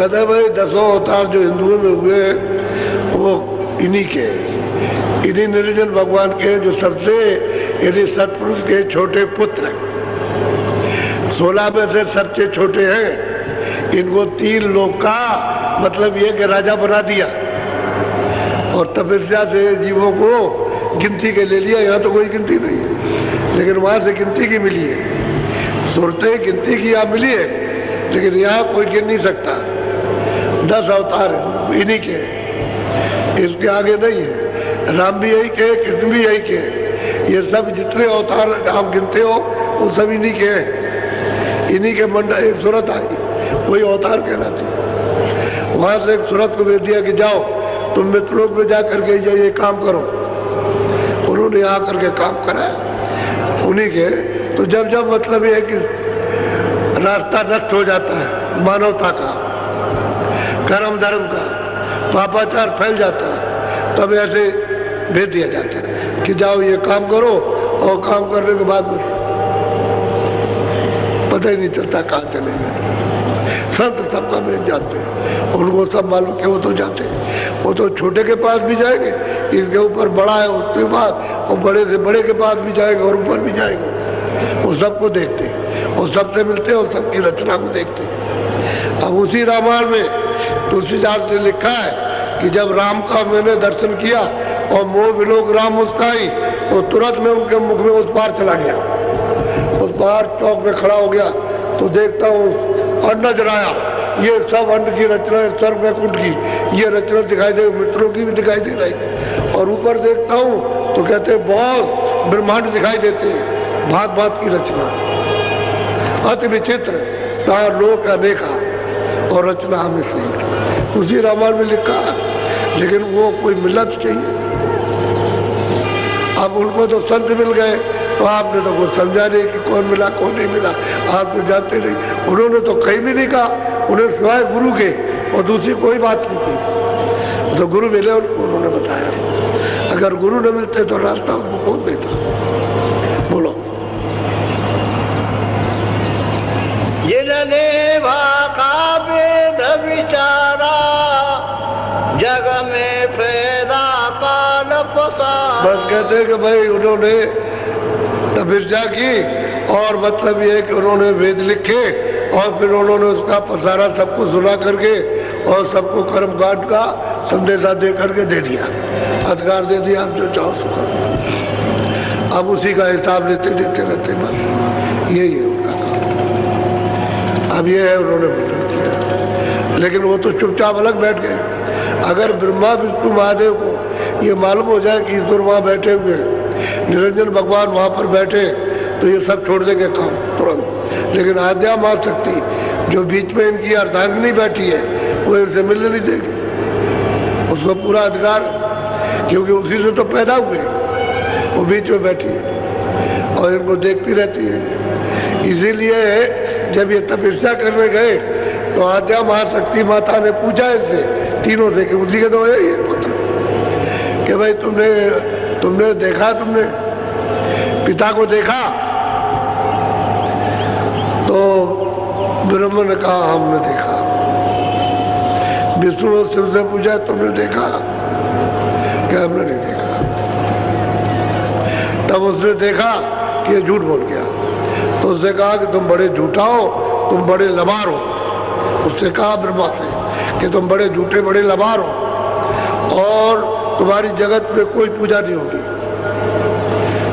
कहते हैं भाई 10 अवतार जो हिंदुओं में हुए वो इन्हीं के, इन्हीं निरंजन भगवान के जो सबसे यानी सतपुरुष के छोटे पुत्र 16 में से सबसे छोटे हैं। इनको 3 लोक का मतलब ये कि राजा बना दिया और तपस्या से जीवों को गिनती के ले लिया। यहाँ तो कोई गिनती नहीं है, लेकिन वहां से गिनती की मिली है। सूरतें गिनती की यहाँ मिली है, लेकिन यहाँ कोई गिन नहीं सकता। 10 अवतार इन्हीं के, इसके आगे नहीं है। राम भी यही के, कृष्ण भी यही के, ये सब जितने अवतार आप गिनते हो वो सब इन्हीं के हैं। इन्हीं के मंडल एक सूरत आई, वही अवतार कहलाती है। वहां से एक सूरत को भेज दिया कि जाओ तुम मित्रलोक में जा करके ये काम करो। उन्होंने यहाँ करके काम कराया उन्हीं के। तो जब जब मतलब ये है कि रास्ता नष्ट हो जाता है मानवता का, कर्म धर्म का, पापाचार फैल जाता है, तब ऐसे भेज दिया जाता है कि जाओ ये काम करो, और काम करने के बाद पता ही नहीं चलता कहाँ चले गए। संत सबका भेज जाते हैं, उनको सब मालूम कि वो तो जाते हैं, वो तो छोटे के पास भी जाएंगे, इसके ऊपर बड़ा है उसके बाद, और बड़े से बड़े के पास भी जाएंगे और ऊपर भी जाएंगे। वो सबको देखते हैं और सबसे मिलते हैं और सबकी रचना को देखते हैं। अब उसी रामायण में तुलसीदास ने लिखा है कि जब राम का मैंने दर्शन किया और मोह विलोक राम मुस्काई, तो तुरंत में उनके मुख में उस पार चला गया। उस पार चौक में खड़ा हो गया तो देखता हूँ और नजर आया ये सब अन्न की रचना, सर्व वैकुंठ की ये रचना दिखाई दे, मित्रों की भी दिखाई दे रही। और ऊपर देखता हूँ तो कहते बहुत ब्रह्मांड दिखाई देते हैं, भांत भांत की रचना, अति विचित्र, तार लोक अनेका और रचना हमें सही। उसी रामायण में लिखा, लेकिन वो कोई मिलत चाहिए। अब उनको तो संत मिल गए, तो आपने तो कुछ समझा नहीं कि कौन मिला कौन नहीं मिला, आप तो जानते नहीं। उन्होंने तो कहीं भी नहीं कहा, उन्हें सिवाय गुरु के और दूसरी कोई बात नहीं थी। तो गुरु मिले उनको, उन्होंने बताया। अगर गुरु न मिलते तो रास्ता उनको कौन देता? बोलो। जिन्हें भाका वेद विचारा, जग में फेरा काल पसारा। बस कहते हैं कि भाई उन्होंने तपस्या की और मतलब ये है कि उन्होंने वेद लिखे और फिर उन्होंने उसका पसारा सबको सुना करके और सबको कर्म कांड का संदेशा दे करके दे दिया, अधिकार दे दिया, आप जो चाहो सो करो। अब उसी का हिसाब लेते देते रहते, बस यही है उनका काम। अब ये है उन्होंने वर्णन किया, लेकिन वो तो चुपचाप अलग बैठ गए। अगर ब्रह्मा विष्णु महादेव को ये मालूम हो जाए कि ईश्वर वहाँ बैठे हुए, निरंजन भगवान वहाँ पर बैठे, तो ये सब छोड़ देंगे काम तुरंत। लेकिन आद्या माँ शक्ति जो बीच में इनकी अर्धांगिनी बैठी है, वो इनसे मिलने नहीं देगी। उसको पूरा अधिकार, क्योंकि उसी से तो पैदा हुए, वो बीच में बैठी है और इनको देखती रहती है। इसीलिए जब ये तपस्या करने गए तो आद्या महाशक्ति माता ने पूछा इनसे तीनों से कि उसी के तो है ये पुत्र, कि भाई तुमने देखा, तुमने पिता को देखा? तो ब्रह्मा ने कहा हमने देखा। विष्णु ने शिव से पूछा तुमने देखा? क्या हमने नहीं देखा। तब उसने देखा कि ये झूठ बोल गया, तो उसने कहा कि तुम बड़े झूठा हो, तुम बड़े लबार हो। उससे कहा ब्रह्मा से कि तुम बड़े झूठे बड़े लबार हो और तुम्हारी जगत में कोई पूजा नहीं होगी,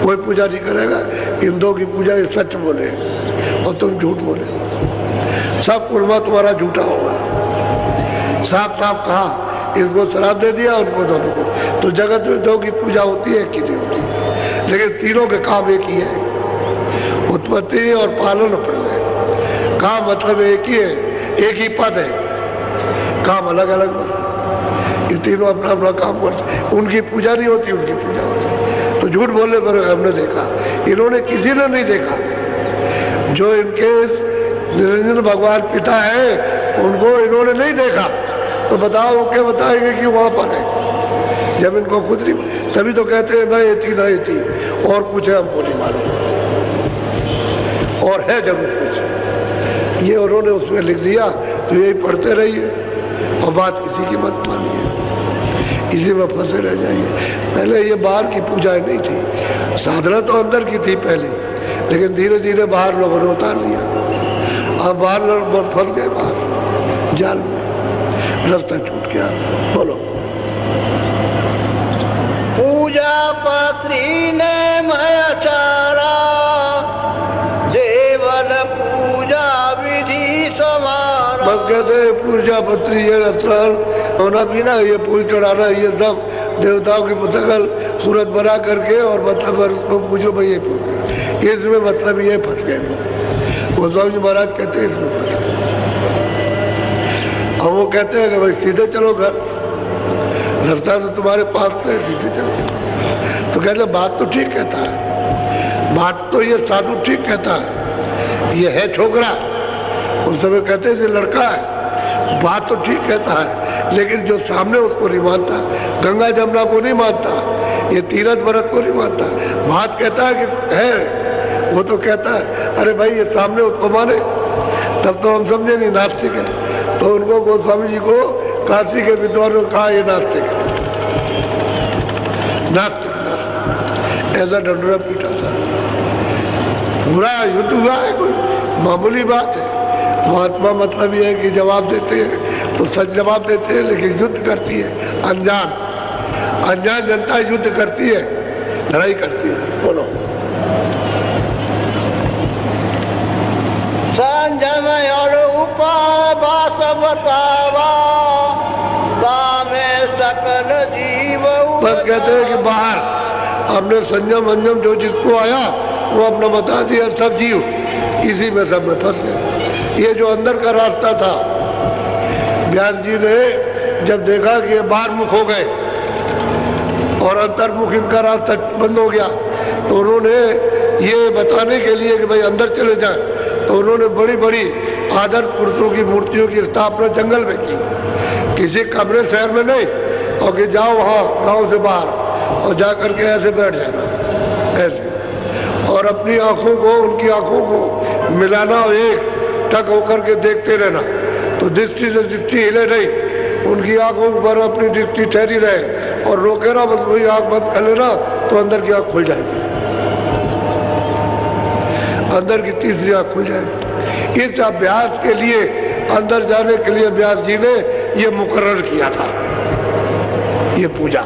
कोई पूजा नहीं करेगा। इन दो की पूजा ये सच बोले और तुम झूठ बोले, सब कुर्मा तुम्हारा झूठा होगा। साफ साफ कहा, इसको श्राप दे दिया उनको दोनों को। तो जगत में दो की पूजा होती है कि नहीं होती, लेकिन तीनों के काम एक ही है, उत्पत्ति और पालन और प्रलय। काम मतलब एक ही है, एक ही पद है, काम अलग अलग। ये तीनों अपना अपना काम करते, उनकी पूजा नहीं होती, उनकी पूजा होती। तो झूठ बोलने पर हमने देखा, इन्होंने किसी ने नहीं देखा। जो इनके निरंजन भगवान पिता है उनको इन्होंने नहीं देखा, तो बताओ वो क्या बताएंगे कि वहां पर है, जब इनको खुद नहीं। तभी तो कहते हैं ना ये थी ना ये थी, और कुछ है हमको नहीं मालूम, और है जरूर कुछ। ये उन्होंने उसमें लिख दिया तो यही पढ़ते रहिए और बात किसी की मत मानिए, इसी में फंसे रह जाइए। पहले ये बाहर की पूजाएं नहीं थी, साधना तो अंदर की थी पहले, लेकिन धीरे धीरे बाहर लोगों ने उतार दिया। अब बाहर लोग फंस गए, बाहर जाल में, रास्ता छूट गया। बोलो। पूजा पत्री ने मयाचारा, देवल पूजा विधि समारा। बस कहते हैं पूजा पत्री ये रत्न होना भी ना, ये फूल चढ़ाना, ये सब देवताओं की मुतकल सूरत बना करके और मतलब उसको पूजो भाई, ये पूछ, इसमें मतलब ये फंस गए। गोस्वामी जी महाराज कहते हैं इसमें फंस गए। अब वो कहते हैं कि भाई सीधे चलो घर, रास्ता तो तुम्हारे पास है, सीधे चले चलो। तो कहते बात तो ठीक कहता है, बात तो ये साधु ठीक कहता है, ये है छोकरा, उस समय कहते हैं लड़का है, बात तो ठीक कहता है, लेकिन जो सामने उसको नहीं मानता, गंगा जमुना को नहीं मानता, ये तीरथ व्रत को नहीं मानता। बात कहता है कि है, वो तो कहता है अरे भाई ये सामने उसको माने, तब तो हम समझे नहीं नास्तिक है। तो उनको गोस्वामी जी को काशी के विद्वानों ने कहा ये नास्तिक है, नास्तिक नास्तिक, ऐसा डंडोरा पीटा था। पूरा युद्ध हुआ है, कोई मामूली बात है। महात्मा मतलब ये है कि जवाब देते हैं तो सच जवाब देते हैं, लेकिन युद्ध करती है अनजान, अनजान जनता युद्ध करती है, लड़ाई करती है। बोलो। संजय और उपवास बतावा, में सकल जीव। बस कहते हैं कि बाहर हमने संयम अंजम जो जिसको आया वो अपना बता दिया, सब जीव इसी में सब में फंसे। ये जो अंदर का रास्ता था, व्यास जी ने जब देखा कि ये बाहर मुख हो गए और अंतर्मुख इनका रास्ता बंद हो गया, तो उन्होंने ये बताने के लिए कि भाई अंदर चले जाए, तो उन्होंने बड़ी बड़ी आदर्श पुरुषों की मूर्तियों की स्थापना जंगल में की, किसी कमरे शहर में नहीं, और कि जाओ वहाँ गांव से बाहर और जा करके ऐसे बैठ जाना, ऐसे, और अपनी आंखों को उनकी आंखों को मिलाना और एक टक होकर के देखते रहना, तो दृष्टि से दृष्टि हिले नहीं, उनकी आंखों पर अपनी दृष्टि ठहरी रहे, और रोके ना, बस वही आंख बंद कर लेना तो अंदर की आंख खुल जाएगी, अंदर की तीसरी आंख खुल जाएगी। इस अभ्यास के लिए, अंदर जाने के लिए व्यास जी ने ये मुकर्रर किया था, ये पूजा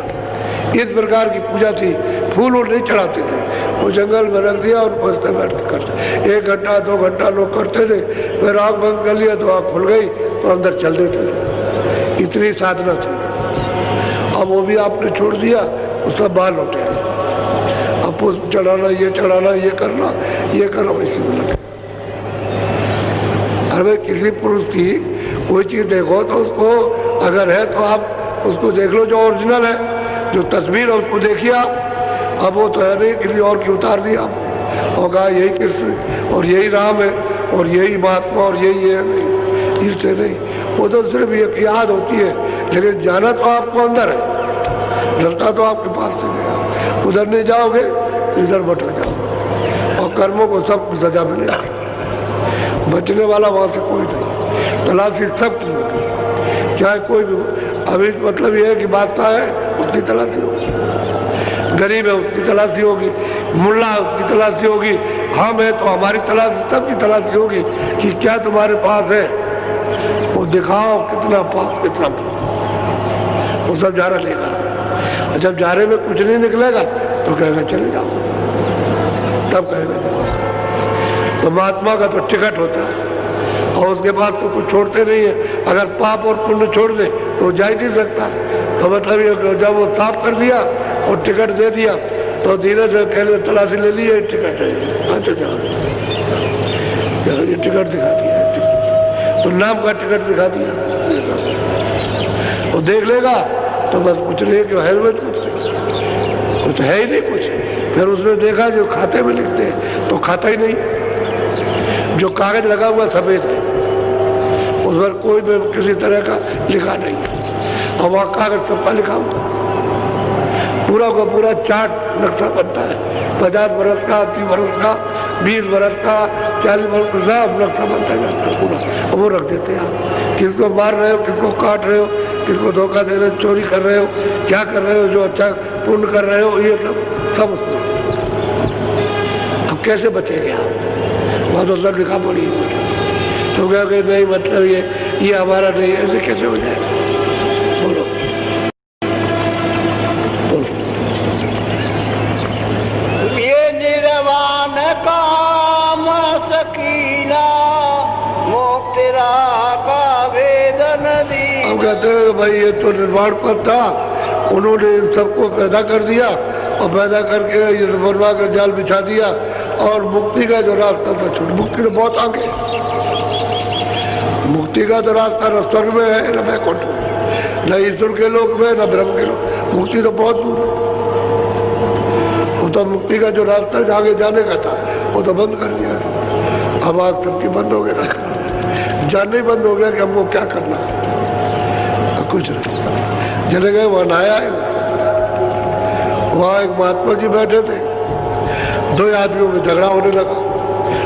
इस प्रकार की पूजा थी। फूल वूल नहीं चढ़ाते थे, वो जंगल में रख दिया और बसते बैठ के करते, 1 घंटा 2 घंटा लोग करते थे, फिर आँख बंद कर लिया तो आँख खुल गई तो अंदर चल देते थे, इतनी साधना थी। अब वो भी आपने छोड़ दिया, वो सब बाहर लौटे, अब पुष्प चढ़ाना, ये चढ़ाना, ये करना, ये करो, इसी में लगे। अरे किसी पुरुष की कोई चीज़ देखो तो उसको अगर है तो आप उसको देख लो जो ओरिजिनल है, जो तस्वीर है उसको देखिए आप। अब वो तो है नहीं, किसी और की उतार दिया आपने और कहा यही कृष्ण और यही राम है और यही महात्मा और यही है, नहीं, इससे नहीं, वो तो सिर्फ एक याद होती है, लेकिन जाना तो आपको अंदर है, रास्ता तो आपके पास से गया, उधर नहीं जाओगे इधर भटक जाओगे और कर्मों को सब सजा मिलेगी, बचने वाला वहाँ से कोई नहीं, तलाशी सब की होगी, चाहे कोई भी। अभी मतलब ये है कि बादशाह है उसकी तलाशी होगी, गरीब है उसकी तलाशी होगी, मुल्ला उसकी तलाशी होगी, हम है तो हमारी तलाशी, सबकी तलाशी होगी कि क्या तुम्हारे पास है, वो दिखाओ कितना पाप कितना पाप, वो सब जारा लेगा। और जब जारे में कुछ नहीं निकलेगा तो कहेगा चले जाओ, तब कहेगा जाओ। तो महात्मा का तो टिकट होता है और उसके बाद तो कुछ छोड़ते नहीं है, अगर पाप और पुण्य छोड़ दे तो जा ही नहीं सकता। तो मतलब ये जब वो साफ कर दिया और टिकट दे दिया तो धीरे से कहने तलाशी ले ली, टिकट है, अच्छा जाओ, ये टिकट दिखा दिया, तो नाम का टिकट दिखा दिया, वो देख लेगा तो बस कुछ नहीं कि हेलमेट कुछ है ही नहीं कुछ। फिर उसने देखा जो खाते में लिखते हैं तो खाता ही नहीं, जो कागज लगा हुआ सफेद है उस पर कोई भी किसी तरह का लिखा नहीं है, और वहाँ कागज सबका लिखा हुआ, पूरा का पूरा चार्ट नक्शा बनता है, 50 बरस का, 80 बरस का, 20 बरस का, 40 बरस का सब नक्शा बनता जाता है पूरा, वो रख देते हैं आप। किसको मार रहे हो, किसको काट रहे हो, किसको धोखा दे रहे हो, चोरी कर रहे हो, क्या कर रहे हो, जो अच्छा पुण्य कर रहे हो, ये सब उसमें। अब कैसे बचेंगे आप? वहाँ तो सब लिखा पड़ी है। तो क्या कि नहीं मतलब ये हमारा नहीं है, ऐसे कैसे हो जाएगा? बोलो बोलो। ये निर्वाण काम सकीना मुक्ति का वेदन दी। हम कहते हैं भाई ये तो निर्वाण पद था, उन्होंने इन सबको पैदा कर दिया और पैदा करके ये बनवा कर जाल बिछा दिया और मुक्ति का जो रास्ता था छूट। मुक्ति तो बहुत आगे, मुक्ति का तो रास्ता न स्वर्ग में है न वैकुंठ में, न ईश्वर के लोक में न ब्रह्म के लोक। मुक्ति तो बहुत दूर है। वो तो मुक्ति का जो रास्ता आगे जाने का था वो तो बंद कर दिया। अब आग सबकी बंद हो गया, जानना ही बंद हो गया कि हमको क्या करना है। तो कुछ नहीं, चले गए वहाँ नहाया है। वहाँ एक महात्मा जी बैठे थे, 2 आदमियों में झगड़ा होने लगा।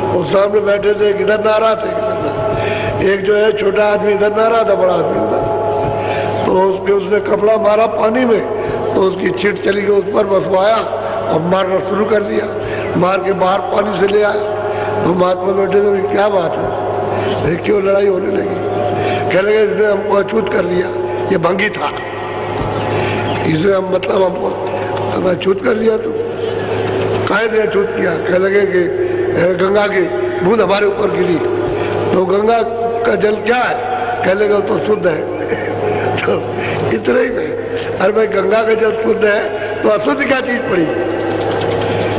वो सामने बैठे थे, इधर नहा रहा थे, एक जो है छोटा आदमी इधर नहा रहा था, बड़ा आदमी इधर। तो उसने कपड़ा मारा पानी में, तो उसकी छिट चली गई, उस पर बसवाया और मारना शुरू कर दिया। मार के बाहर पानी से ले आया। तो महात्मा बैठे थे, क्या बात है, क्यों लड़ाई होने लगी? कह लगे इसने हमको अछूत कर दिया, ये भंगी था, इसे हम मतलब हमको अछूत कर दिया। तो काहे ने अछूत किया? कह लगे कि गंगा की बूंद हमारे ऊपर गिरी, तो गंगा का जल क्या है? कह लगे तो शुद्ध है। तो इतना ही नहीं, अरे भाई गंगा का जल शुद्ध है तो अशुद्ध क्या चीज पड़ी?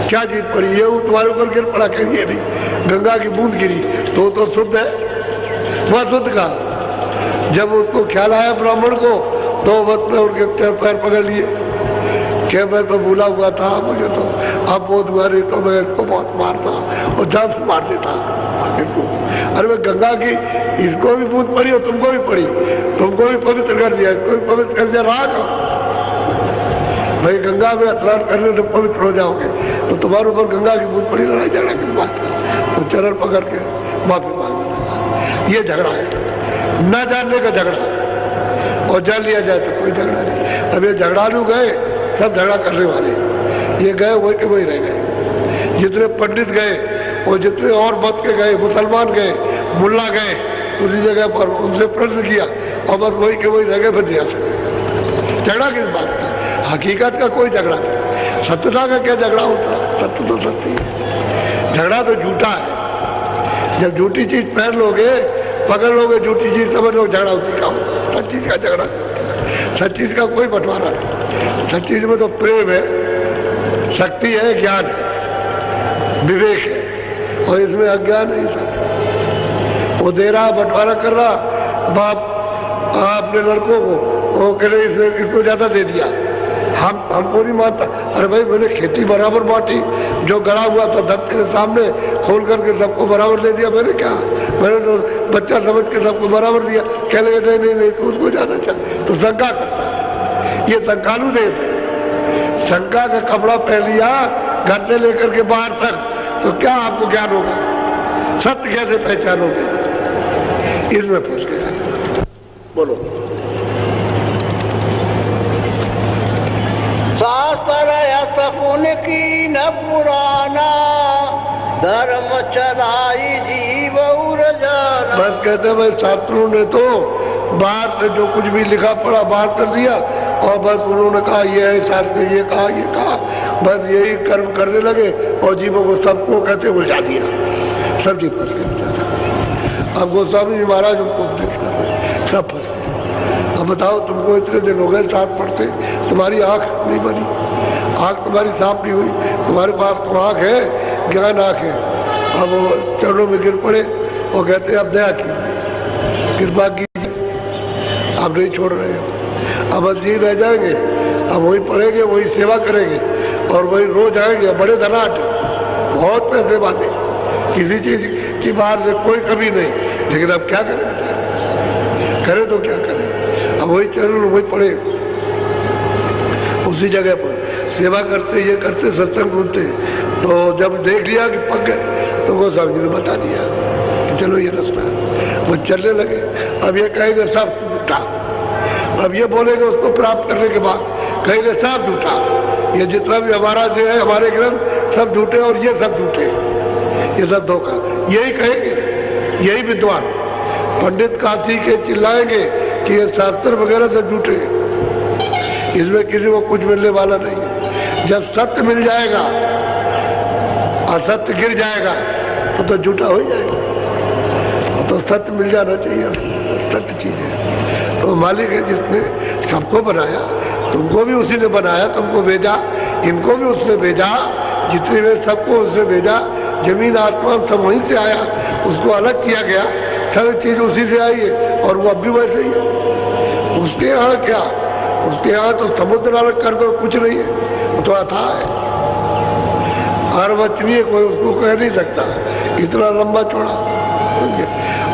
क्या चीज पड़ी? ये तुम्हारे ऊपर गिर पड़ा, कहिए नहीं, गंगा की बूंद गिरी तो शुद्ध है, वह शुद्ध का। जब उसको ख्याल आया ब्राह्मण को, तो वक्त में उनके पैर पकड़ लिए कि मैं तो भूला हुआ था, मुझे तो अब वो तुम्हारी, तो मैं इसको बहुत मारता और जान से मार देता इसको। अरे मैं गंगा की इसको भी बूंद पड़ी और तुमको भी पड़ी, तुमको भी पवित्र कर दिया, इसको भी पवित्र कर दिया। रहा भाई गंगा में स्नान करने से पवित्र हो जाओगे, तो तुम्हारे ऊपर गंगा की बूंद पड़ी, लड़ाई झगड़ा किस बात का? तो चरण पकड़ के माफी मांगने, ये झगड़ा है, न जानने का झगड़ा। और जान लिया जाए तो कोई झगड़ा नहीं। अब ये झगड़ालू गए, सब झगड़ा करने वाले, ये गए वही के वही रह गए। जितने पंडित गए और जितने और मत के गए, मुसलमान गए, मुल्ला गए, उसी जगह पर उनसे प्रश्न किया और बस वही के वही रह गए, फिर नहीं आ सके। झगड़ा किस बात का? हकीकत का कोई झगड़ा नहीं। सत्यता का क्या झगड़ा होता है? सत्य तो सत्य है, झगड़ा तो झूठा है। जब झूठी चीज पहन लोगे, पकड़ लोगे झूठी चीज, समझ लो झगड़ा उसी का होगा। सच चीज का झगड़ा होता है, सच चीज का कोई बंटवारा नहीं। सच चीज में तो प्रेम है, शक्ति है, ज्ञान है, विवेक है, और इसमें अज्ञान है। सब वो दे रहा, बंटवारा कर रहा, बाप अपने लड़कों को, वो कह रहे इसको ज्यादा दे दिया, हमको नहीं मानता। अरे भाई मैंने खेती बराबर बांटी, जो गड़ा हुआ था दफ्तर के सामने खोल करके सबको बराबर दे दिया। मैंने क्या, मैंने तो बच्चा समझ के सबको बराबर दिया। कह लगे नहीं नहीं नहीं, तो उसको ज्यादा चाहिए, तो शंका करता। ये शंकालु देव है, शंका का कपड़ा पहन लिया घर से लेकर के बाहर तक, तो क्या आपको ज्ञान होगा? सत्य कैसे पहचानोगे? इसमें फंस गया। बोलो। शास्त्र पुण्य की न पुराना, धर्म चलाई जीव जाना। बस कहते भाई शास्त्रों ने तो बाहर से जो कुछ भी लिखा पड़ा बाहर कर दिया, और बस उन्होंने कहा ये है, शास्त्र ने ये कहा, बस यही कर्म करने लगे और जीवों को सबको कहते उलझा दिया, सब जी फंस गए। अब गोस्वामी जी महाराज उनको उपदेश कर रहे, सब फंस गए। अब बताओ, तुमको इतने दिन हो गए साथ पढ़ते, तुम्हारी आंख नहीं बनी, आंख तुम्हारी साफ नहीं हुई, तुम्हारे पास तो आंख है, ज्ञान आंख है। अब वो चरणों में गिर पड़े और कहते अब दया की, कृपा कीजिए, अब नहीं छोड़ रहे हो, अब बस यही रह जाएंगे, अब वही पढ़ेंगे, वही सेवा करेंगे, और वही रोज आएंगे। बड़े धनाट, बहुत पैसे बांधे, किसी चीज की बाहर से कोई कमी नहीं, लेकिन अब क्या करें बेचारे, करें तो क्या करें? अब वही चरण वही पढ़े, उसी जगह पर सेवा करते, ये करते, सत्संग सुनते। तो जब देख लिया कि पक गए, तो गोस्वामी जी ने बता दिया कि चलो ये रास्ता है। वो चलने लगे। अब ये कहेंगे सब झूठा, अब ये बोलेंगे उसको प्राप्त करने के बाद कहेंगे सब झूठा, ये जितना भी हमारा जो है हमारे ग्रंथ सब झूठे और ये सब झूठे, ये सब धोखा, यही कहेंगे। यही विद्वान पंडित काशी के चिल्लाएंगे कि ये शास्त्र वगैरह सब झूठे, इसमें किसी को कुछ मिलने वाला नहीं है। जब सत्य मिल जाएगा, असत्य गिर जाएगा तो झूठा हो जाएगा। तो सत्य मिल जाना चाहिए, सत्य चीज है। तो मालिक है जिसने सबको बनाया, तुमको भी उसी ने बनाया, तुमको भेजा, इनको भी उसने भेजा, जितने वे सबको उसने भेजा। जमीन आसमान सब वहीं से आया, उसको अलग किया गया, सब चीज उसी से आई है और वो अब भी वैसे ही है। उसके यहाँ क्या, उसके यहाँ तो समुद्र अलग कर दो, कुछ नहीं है, वो तो अथाह है, अर्वचनीय, कोई उसको कह नहीं सकता, इतना लंबा चौड़ा।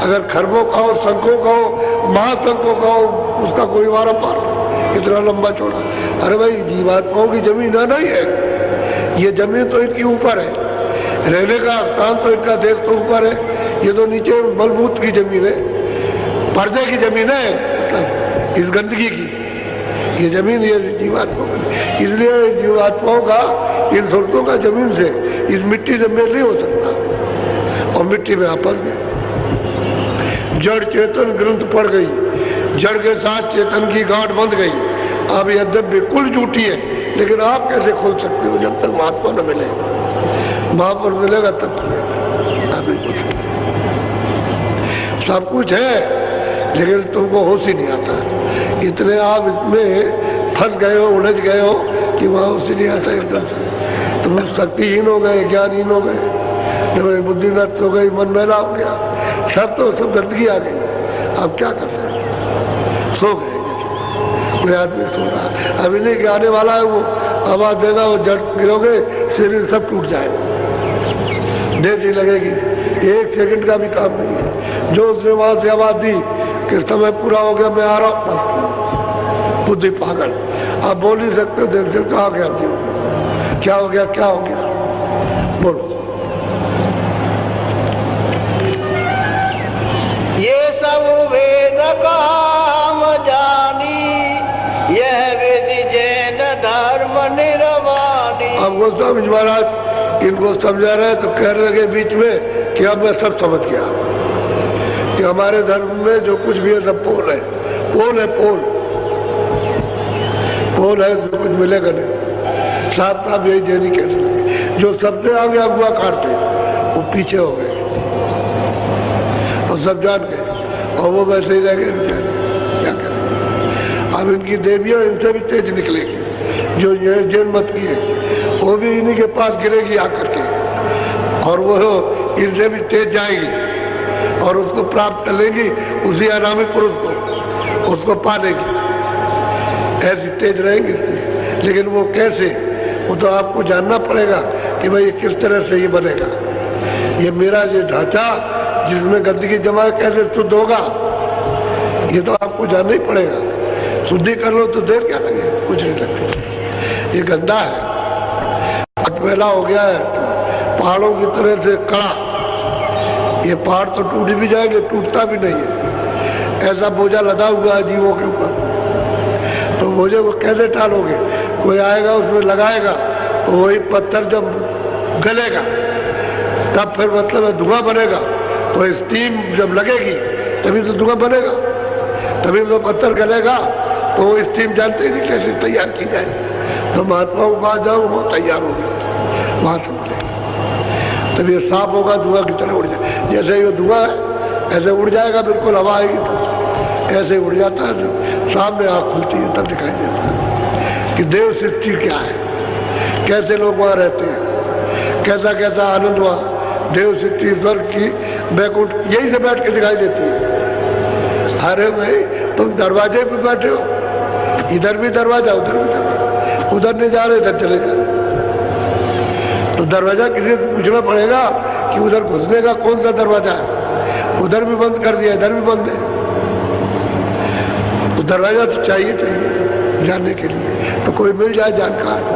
अगर खरबों का हो, शंखों का हो, महाशंखों का हो, उसका कोई वारा पार नहीं, इतना लंबा चौड़ा। अरे भाई जीवात्माओं की जमीन है नहीं है, ये जमीन तो इनकी ऊपर है, रहने का स्थान तो इनका देश तो ऊपर है, ये तो नीचे मलबूत की जमीन है, पर्दे की जमीन है, मतलब इस गंदगी की ये जमीन, ये जीवात्माओं की। इसलिए जीवात्माओं का इन सुरतों का जमीन से, इस मिट्टी से मेल नहीं हो सकता। और मिट्टी में आपस में जड़ चेतन ग्रंथ पड़ गई, जड़ के साथ चेतन की गांठ बंध गई। अब यद्यप बिल्कुल झूठी है, लेकिन आप कैसे खोल सकते हो जब तक महात्मा न मिले? महापुरुष मिलेगा तब खुलेगा, आप नहीं खोल सकते। सब कुछ है लेकिन तुमको होश ही नहीं आता, इतने आप इसमें फंस गए हो, उलझ गए हो कि वहाँ होश ही नहीं आता एकदम से। तुम शक्तिहीन हो गए, ज्ञानहीन हो गए, जब बुद्धि नष्ट हो गई, मन मैला हो गया, सब तो सब गंदगी आ गई। अब क्या कर रहे हैं? सो गए, कोई आदमी सो रहा, अभी नहीं कि आने वाला है, वो आवाज देगा, वो जड़ गिरोगे, शरीर सब टूट जाएगा, देर नहीं लगेगी, 1 सेकंड का भी काम नहीं है। जो उसने वहां से आवाज दी कि समय पूरा हो गया, मैं आ रहा हूँ, बुद्धि पागल, आप बोल नहीं सकते, देर से कहा गया, क्या हो गया, क्या हो गया, बोलो। ये सब वेद काम जानी, यह विधि जैन धर्म निर्वाणी। अब गोस्वामी महाराज इनको समझा रहे तो कह रहे लगे बीच में कि अब मैं सब समझ गया कि हमारे धर्म में जो कुछ भी है सब पोल है, पोल है, पोल पोल है, जो कुछ मिलेगा नहीं। साहब साहब यही देनी कहने लगे, जो सबसे आगे अगुआ काटते वो पीछे हो गए और सब जान गए, और वो वैसे ही रह गए बेचारे, क्या करें। अब इनकी देवियां इनसे भी तेज निकलेगी, जो ये जैन मत की है वो भी इन्हीं के पास गिरेगी आकर के, और वो इनसे भी तेज जाएगी और उसको प्राप्त कर लेंगी, उसी अनामी पुरुष को, उसको पा लेगी, ऐसी तेज रहेंगी। लेकिन वो कैसे, वो तो आपको जानना पड़ेगा कि भाई किस तरह से ये बनेगा, ये मेरा ये ढांचा जिसमें गंदगी जमा कैसे शुद्ध होगा, ये तो आपको जानना ही पड़ेगा। शुद्धि कर लो तो देर क्या लगे, कुछ नहीं लगती। ये गंदा है, पहला हो गया है पहाड़ों की तरह से कड़ा, ये पहाड़ तो टूट भी जाएंगे, टूटता भी नहीं है, ऐसा बोझा लदा हुआ है जीवों के ऊपर। तो बोझे को कैसे टालोगे? कोई आएगा उसमें लगाएगा तो वही पत्थर जब गलेगा तब फिर मतलब धुआं बनेगा, तो स्टीम जब लगेगी तभी तो धुआं बनेगा, तभी तो पत्थर गलेगा। तो वो स्टीम जानते नहीं कैसे तैयार की जाए। तो महात्माओं के पास जाओ, वो तैयार हो गया, वहां से बनेगा, तब ये साफ होगा, धुआं की तरह उड़ जाए। जैसे ये धुआं है ऐसे उड़ जाएगा, बिल्कुल हवा आएगी तो ऐसे उड़ जाता है, जो सामने आँख खुलती है तब दिखाई देता है कि देव सृष्टि क्या है, कैसे लोग वहाँ रहते हैं, कैसा कैसा आनंद वहाँ, देव सृष्टि स्वर्ग की बैकुंठ यही से बैठ के दिखाई देती है। अरे भाई तुम दरवाजे पे बैठे हो, इधर भी दरवाजा उधर भी दरवाजा, उधर नहीं जा रहे इधर चले जा रहे, तो दरवाजा किसी से पूछना पड़ेगा कि उधर घुसने का कौन सा दरवाजा है, उधर भी बंद कर दिया, इधर भी बंद है। तो दरवाजा तो चाहिए जानने के लिए, तो कोई मिल जाए जानकार को,